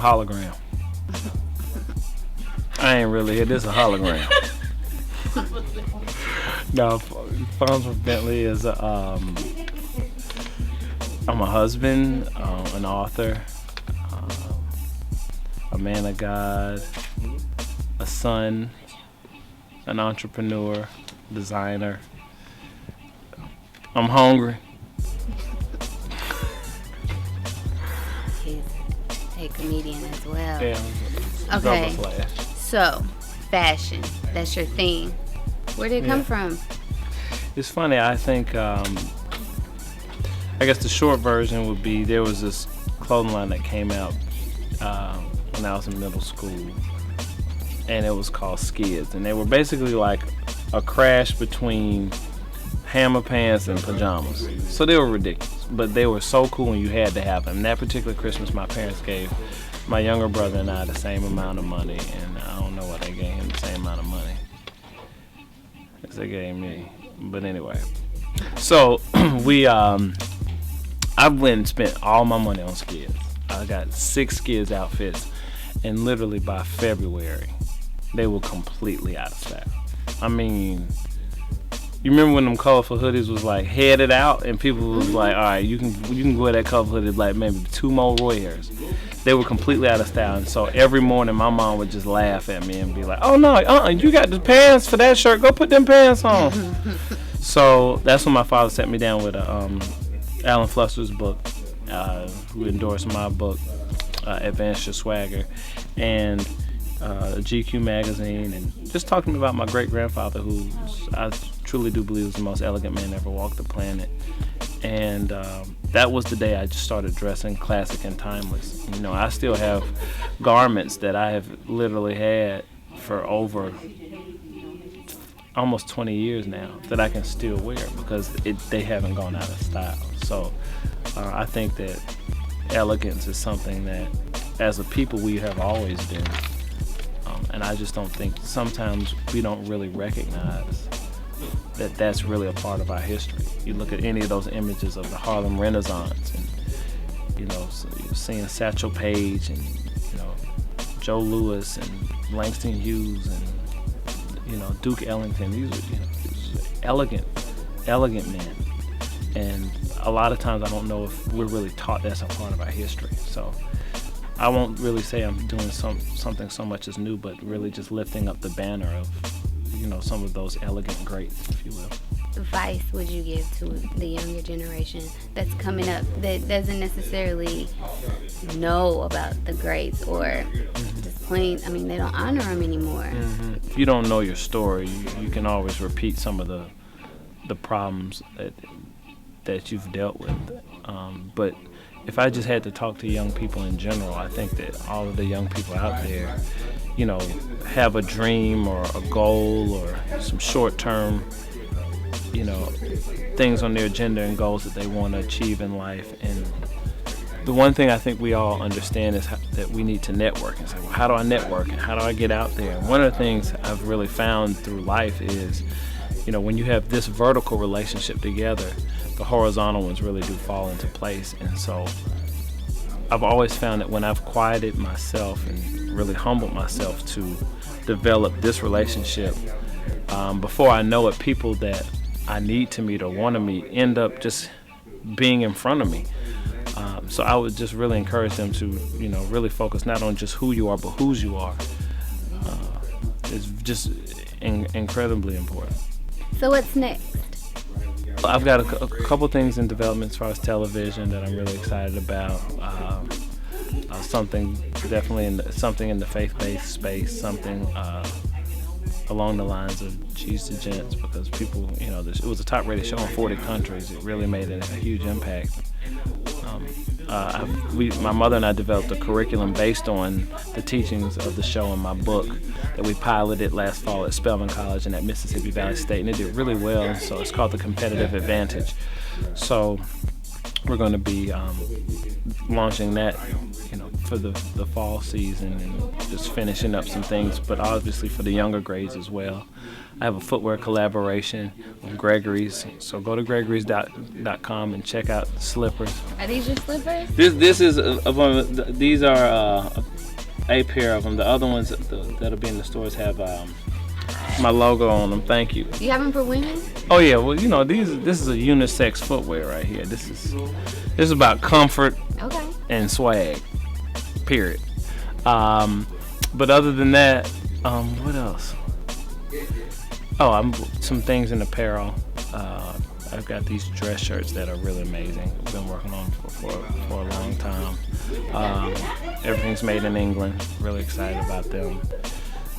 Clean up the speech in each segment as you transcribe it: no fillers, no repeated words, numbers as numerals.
hologram. I ain't really here. This is a hologram. No, Fonzworth Bentley is I'm a husband, an author, a man of God, a son, an entrepreneur, designer. I'm hungry. He's a comedian as well. Yeah. Okay. So, fashion. That's your thing. Where did it come from? It's funny. I think, I guess the short version would be there was this clothing line that came out when I was in middle school, and it was called Skids, and they were basically like a crash between hammer pants and pajamas. So they were ridiculous, but they were so cool and you had to have them. That particular Christmas, my parents gave my younger brother and I the same amount of money, and I don't know what they gave him the same amount of money as they gave me. But anyway, so I went and spent all my money on Skids. I got 6 Skids outfits, and literally by February, they were completely out of style. I mean, you remember when them colorful hoodies was like headed out, and people was like, all right, you can wear that colorful hoodie like maybe 2 more wears. They were completely out of style, and so every morning my mom would just laugh at me and be like, oh no, you got the pants for that shirt, go put them pants on. So that's when my father sat me down with Alan Fluster's book, who endorsed my book, Advance Your Swagger, and GQ magazine, and just talking about my great-grandfather, who I truly do believe was the most elegant man ever walked the planet. And that was the day I just started dressing classic and timeless. You know, I still have garments that I have literally had for over almost 20 years now that I can still wear because they haven't gone out of style. So I think that elegance is something that as a people we have always been. And I just don't think sometimes we don't really recognize that that's really a part of our history. You look at any of those images of the Harlem Renaissance, and you know, so you're seeing Satchel Paige and Joe Louis and Langston Hughes and Duke Ellington. These are elegant men, and a lot of times I don't know if we're really taught that's a part of our history. So I won't really say I'm doing something so much as new, but really just lifting up the banner of some of those elegant greats, if you will. Advice would you give to the younger generation that's coming up that doesn't necessarily know about the greats or just plain, they don't honor them anymore? If you don't know your story, you can always repeat some of the problems that you've dealt with. But if I just had to talk to young people in general, I think that all of the young people out there, have a dream or a goal or some short-term, things on their agenda and goals that they want to achieve in life. And the one thing I think we all understand is that we need to network and say, well, how do I network and how do I get out there? And one of the things I've really found through life is, when you have this vertical relationship together, the horizontal ones really do fall into place. And so I've always found that when I've quieted myself and really humbled myself to develop this relationship, before I know it, people that I need to meet or want to meet end up just being in front of me. So I would just really encourage them to, really focus not on just who you are, but whose you are. It's just incredibly important. So what's next? I've got a couple things in development as far as television that I'm really excited about. Something definitely in the faith-based space, something along the lines of G's to Gents, because people, it was a top-rated show in 40 countries. It really made a huge impact. My mother and I developed a curriculum based on the teachings of the show in my book that we piloted last fall at Spelman College and at Mississippi Valley State, and it did really well. So it's called The Competitive Advantage. So we're going to be launching that, for the fall season, and just finishing up some things, but obviously for the younger grades as well. I have a footwear collaboration with Gregory's, so go to gregorys.com and check out the slippers. Are these your slippers? These are a pair of them. The other ones that'll be in the stores have my logo on them. Thank you. You have them for women? Oh yeah, well this is a unisex footwear right here. This is about comfort and swag. Period. But other than that, what else? Oh, some things in apparel. I've got these dress shirts that are really amazing. I've been working on them for a long time. Everything's made in England. Really excited about them.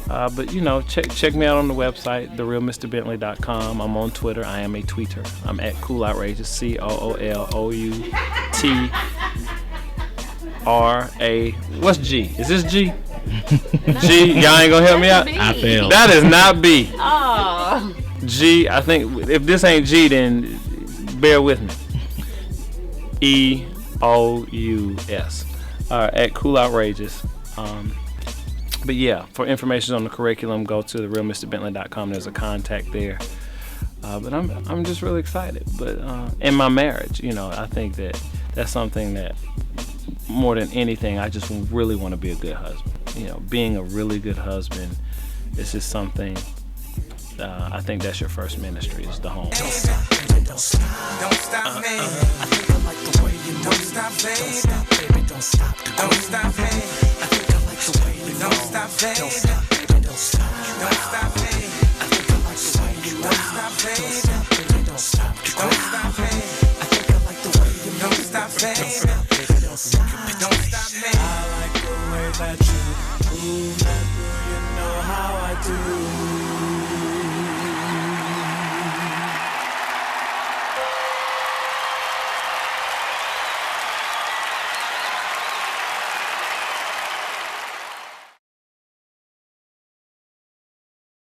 But check me out on the website, therealmrbentley.com. I'm on Twitter. I am a tweeter. I'm at Cool Outrageous, COOLOUTRA. What's G? Is this G? G, y'all ain't gonna help me out? I failed. That is not B. Oh. G, I think if this ain't G, then bear with me. EOUS. At Cool Outrageous. But yeah, for information on the curriculum, go to therealmrbentley.com. There's a contact there. But I'm just really excited. But in my marriage, I think that's something that more than anything, I just really want to be a good husband. Being a really good husband is just something. I think that's your first ministry, is the home. Don't stop, baby, don't stop. Don't stop, baby. I think I like the way you move. Don't stop, baby. Don't stop, baby, don't stop. Don't stop, baby. I think I like the way you move. Don't stop, baby. Don't stop, baby, don't stop. Don't stop, baby. I think I like the way you move. Don't stop, baby. Don't stop, baby, don't stop. Don't stop, baby. I think I like the way you move. Don't stop, baby. Don't stop, baby, don't stop. Don't stop, baby. I like the way that you move, that girl, you know how I do.